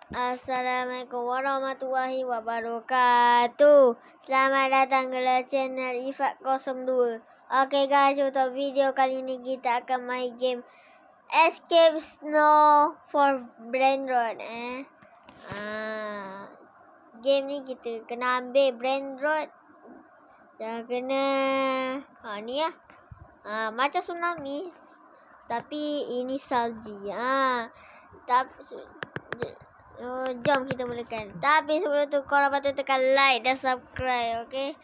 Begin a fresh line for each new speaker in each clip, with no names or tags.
Assalamualaikum warahmatullahi wabarakatuh. Selamat datang ke channel Ifat 02. Okay guys, untuk video kali ni kita akan main game Escape Snow for Brain Rot. Game ni kita kena ambil Brain Rot. Dan kena ni lah. Macam tsunami, tapi ini salji. Jom kita mulakan. Tapi sebelum tu korang patut tekan like dan subscribe, okey?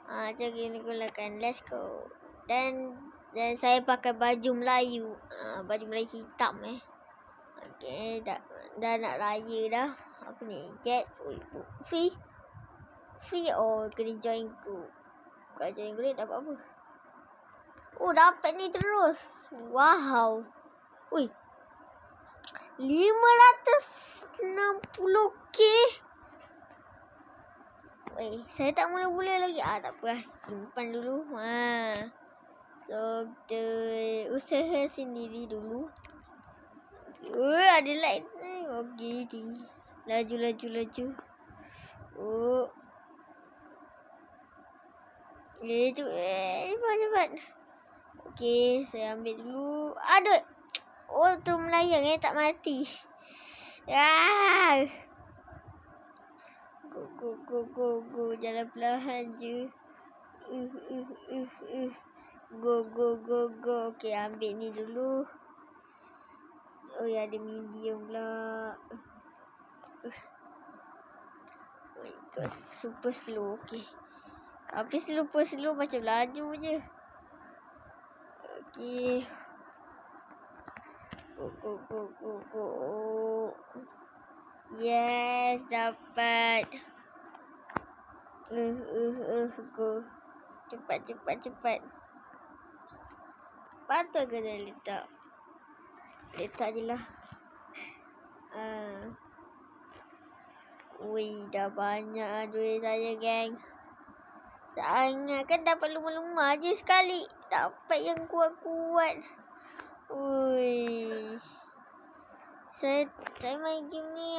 Macam ni mulakan. Let's go. Dan saya pakai baju Melayu. Baju Melayu hitam Okey, dah nak raya dah. Apa ni? Get free. Kena join group. Kalau join group dapat apa? Oh, dapat ni terus. Wow. Ui. 560k. Saya tak mula-mula lagi. Tak apa. Simpan dulu. So, kita usaha sendiri dulu. Ada light. Okey, tinggi. Laju. Cepat. Okey, saya ambil dulu. Aduh. Oh, tu melayang tak mati. Go. Jalan perlahan je. Go. Okey, ambil ni dulu. Oh, ya, ada medium pula. Super slow. Okey. Tapi slow macam laju je. Okey. Go. Yes, dapat. Go. Cepat. Patut ke saya letak? Letak je lah. Dah banyak duit saya, geng. Sangat kan dapat lumah-lumah je sekali. Dapat yang kuat-kuat. Saya main game ni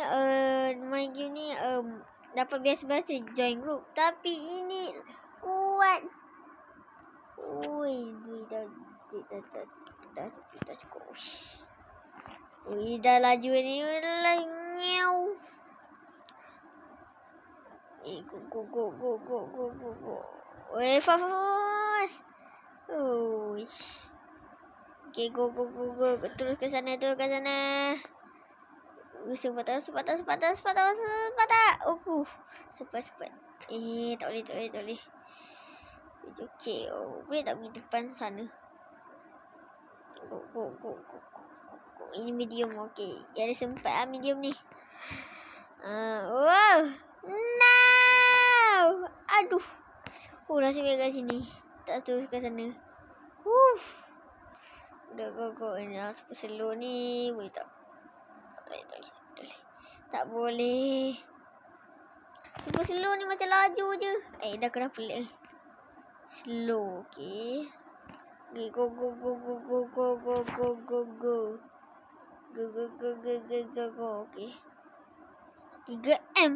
dapat biasa-biasa join group, tapi ini kuat. Duit dah cukup. Dah laju ni. Go. Fast. Okay, go. Terus ke sana. Sepatah. Cepat. Tak boleh. Okay, boleh tak pergi depan sana? Go. Ini medium, okay. Ada sempat medium ni. Wow. No! Aduh. Nasib baik kat sini. Tak terus ke sana. Go. Ini super slow ni. Boleh tak? Tak boleh. Super slow ni macam laju je. Dah kena pelik. Slow, okay. Go. Go. Okay. 3M.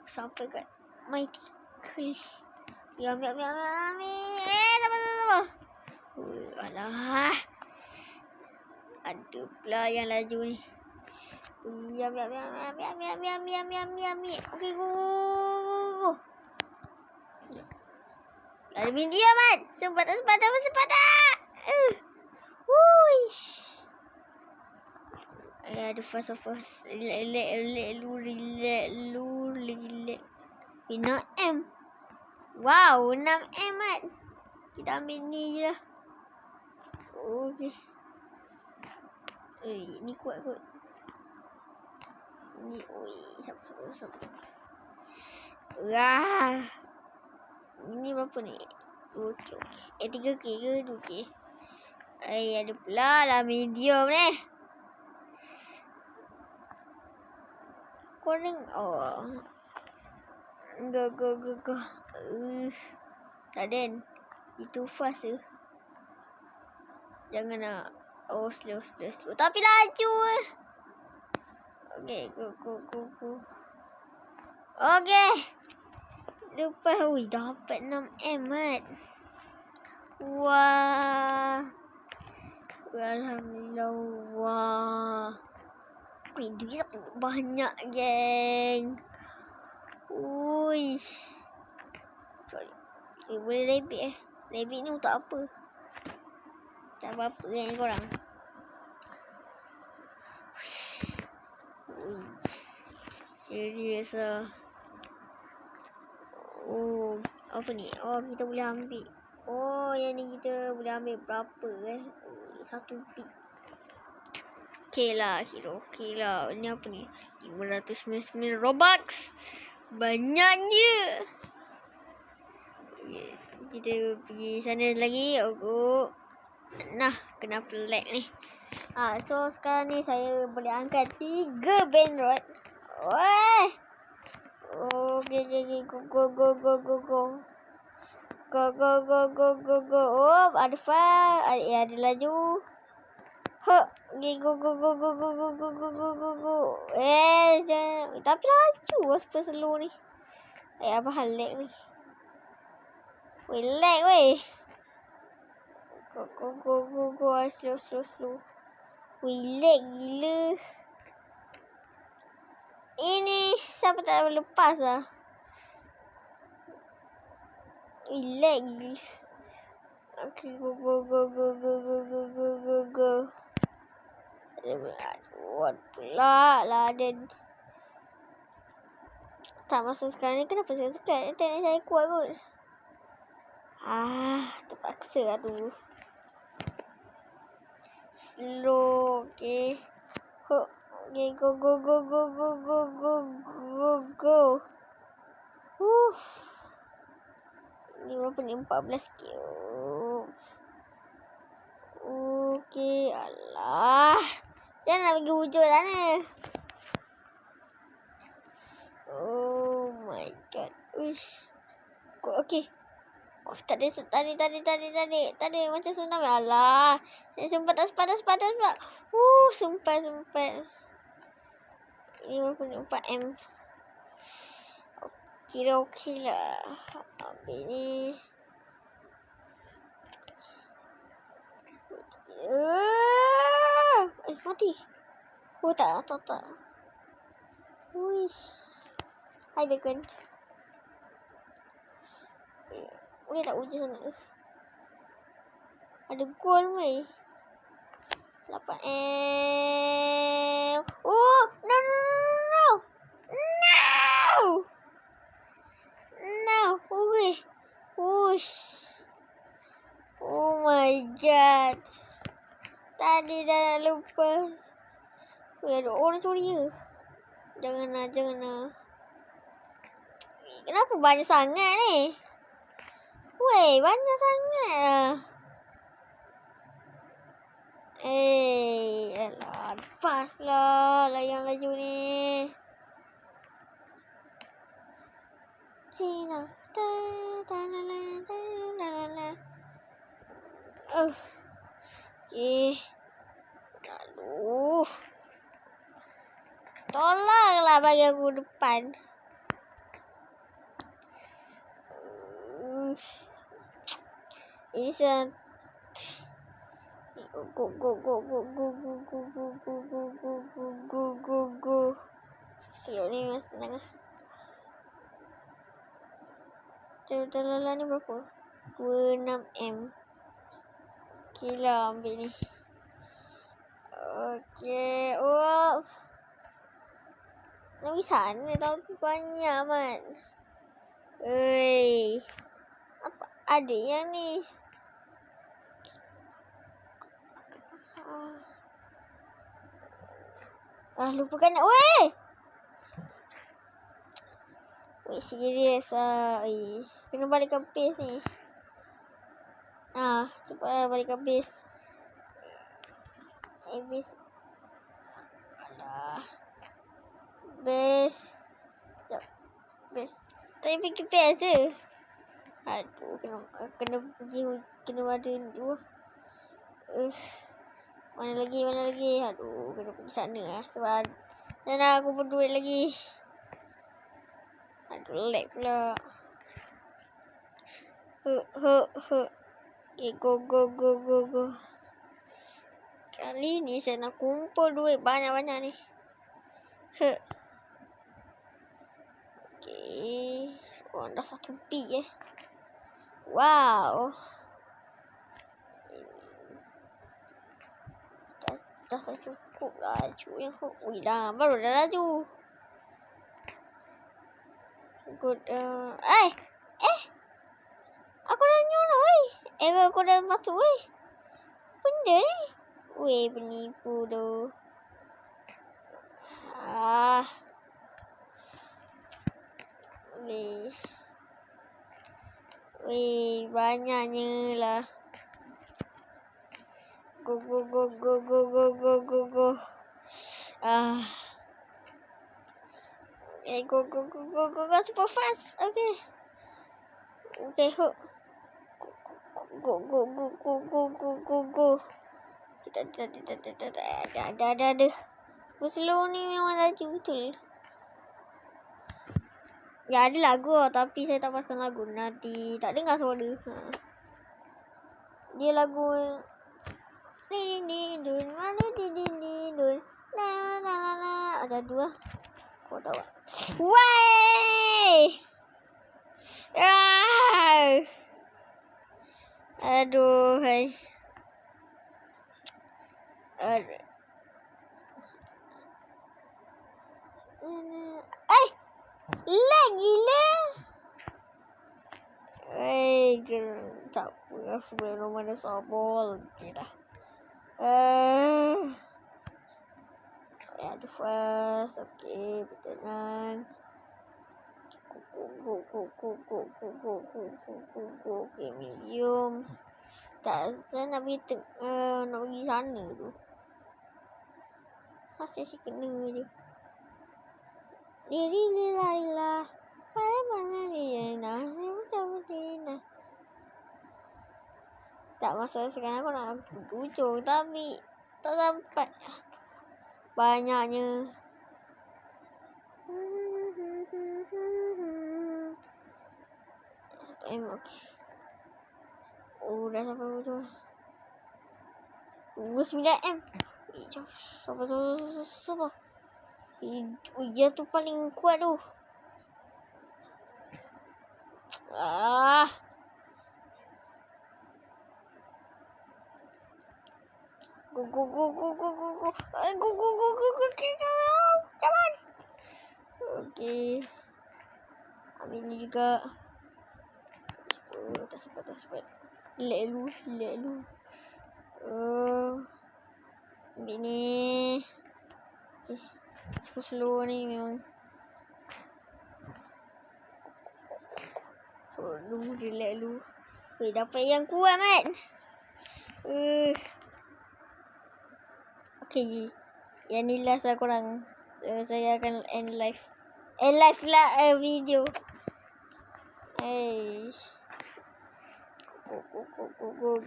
Sampai kat Mighty Creek. Ambil. Sabar. Alah. Ada pula yang laju ni. Ambil. Okay, go. Ada medium kan? Sempat. Ada fast. Relax. 6M. Wow, 6M kan? Kita ambil ni je lah. Okay. Ni kuat. Ini, sabar. Ini berapa ni? 2K. 3K ke 2K? Ada pula lah medium ni. Korang. Go. Tak den. Itu fast ke? Jangan nak. Slow. Tapi laju. Okay, go. Okay. Lupa. Ui, dapat 6M, Mat. Wah. Alhamdulillah. Wah. Duit banyak, geng. Ui. Sorry. Boleh rabbit Rabbit ni untuk apa? Tak apa-apa kan ni korang. Ui. Serius lah. Oh, apa ni? Oh, kita boleh ambil. Oh, yang ni kita boleh ambil berapa Satu bit. Okey lah, kira okey lah. Ni apa ni? 599 Robux. Banyaknya. Okay, kita pergi sana lagi. Oh. Nah, kenapa lag ni? So sekarang ni saya boleh angkat 3 band rod. Wah. Okay. Go. Go. Oh, ada file. Ada laju. Okay, go. Tapi laju super slow ni. Apa hal lag ni? Lag weh. Go. Slow. Lag gila. Ini siapa tak boleh lepas lah. Lag gila. Okay, go. What pula lah ada. Tak masa sekarang ni kenapa saya sekat? Internet saya kuat kot. Terpaksa lah tu. Slow, okay. Okay, go. Ni berapa ni? 14 cube. Okay, alah. Jangan nak pergi hujung sana. Oh my god. Uish. Okay. Tak ada macam tsunami. Alah. Tak sempat. Sempat. Ini berapa ni? 4M. Kira okey lah. Habis ni. Mati. Oh tak. Uish. Hai bacon. Boleh tak uji sana? Ada gold weh. 8M. Oh, no. Whoosh. Oh my god. Tadi dah nak lupa. Ada orang curi ke? Jangan lah. Kenapa banyak sangat ni? Weh, banyak sangat lah. Alah, lepas pula layang laju ni. Cina. Okay. Aduh. Tolonglah bagi aku depan. Ini sen. Go. Slow ni mas senang lah. Dalam ni berapa? 26M. Gila ambil ni. Okay. Oh. Nak pergi sana tapi banyak amat. Apa ada yang ni? Lupakan nak. Weh, serius ah. Kena balikkan base ni. Cepatlah balikkan base. Base. Alah. Base. Sekejap. Base. Tadi pergi base je. Aduh, kena pergi. Kena ada dua. Mana lagi? Aduh, kena pergi sana lah. Sebab Sana aku berduit lagi. Aduh, lag pula. Okay, go. Kali ni saya nak kumpul duit banyak-banyak ni. Okay. Oh, dah 1 pi Wow. Dah tak cukup lajunya. Ui dah, baru dah laju. Good. Aku dah nyuruh oi. Aku dah masuk oi. Benda ni. Weh, penipu tu. Weh, banyaknya lah. Go. Go super fast. Okay, hook. Go. Kita ada. Slow ni memang laju betul. Ya, ada lagu tapi saya tak pasang lagu. Nanti tak dengar suara. Dia lagu dun mana dun la ada dua. Kau tahu. Wai! Aduh, hai. Lag gila. Tak apa. Sebelum mana sabol. Okay dah. Aduh, fast. Okay, bertenang. Go. Okay, medium. Tak, saya nak pergi sana tu. Masih si kena je. Lila. Pada mana dia nak? Tak masuk sekarang aku nak ujung tapi tak sampai. Banyaknya. Okay. Oh, dah sampai ujung. 9M. Sabar. Dia tu paling kuat tu. Go. Cepat. Okay. Ambil ni juga. Tak sempat. Relax dulu. Ambil ni. Okay. Cukup slow ni memang. Relax dulu. Weh, dapat yang kuat, Mat. Okay. Yang ni last lah korang. Saya akan end live. Live lah video. Hey. Go.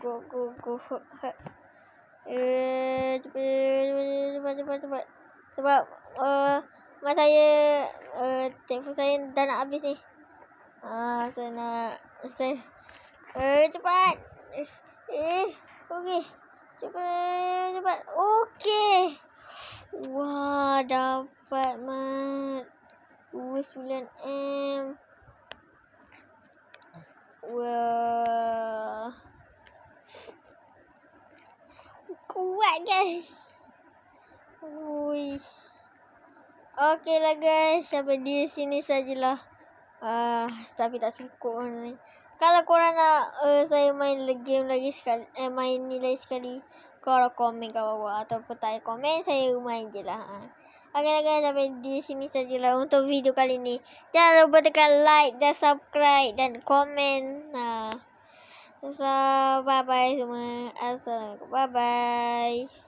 Cepat. Sebab mak saya telefon saya dah nak habis ni. Cepat. Okey. Cepat. Okey. Wah, dapat, Mat. 29M. Wah. Kuat, guys. Ui. Okey lah, guys. Sampai di sini sajalah. Tapi tak cukup ni. Kalau korang nak saya main game lagi sekali, main ni lagi sekali, korang komen kat bawah ataupun tak komen, saya main je lah. Okey, guys, sampai di sini sajalah untuk video kali ni. Jangan lupa tekan like dan subscribe dan komen. So, bye-bye semua. Assalamualaikum. Bye-bye.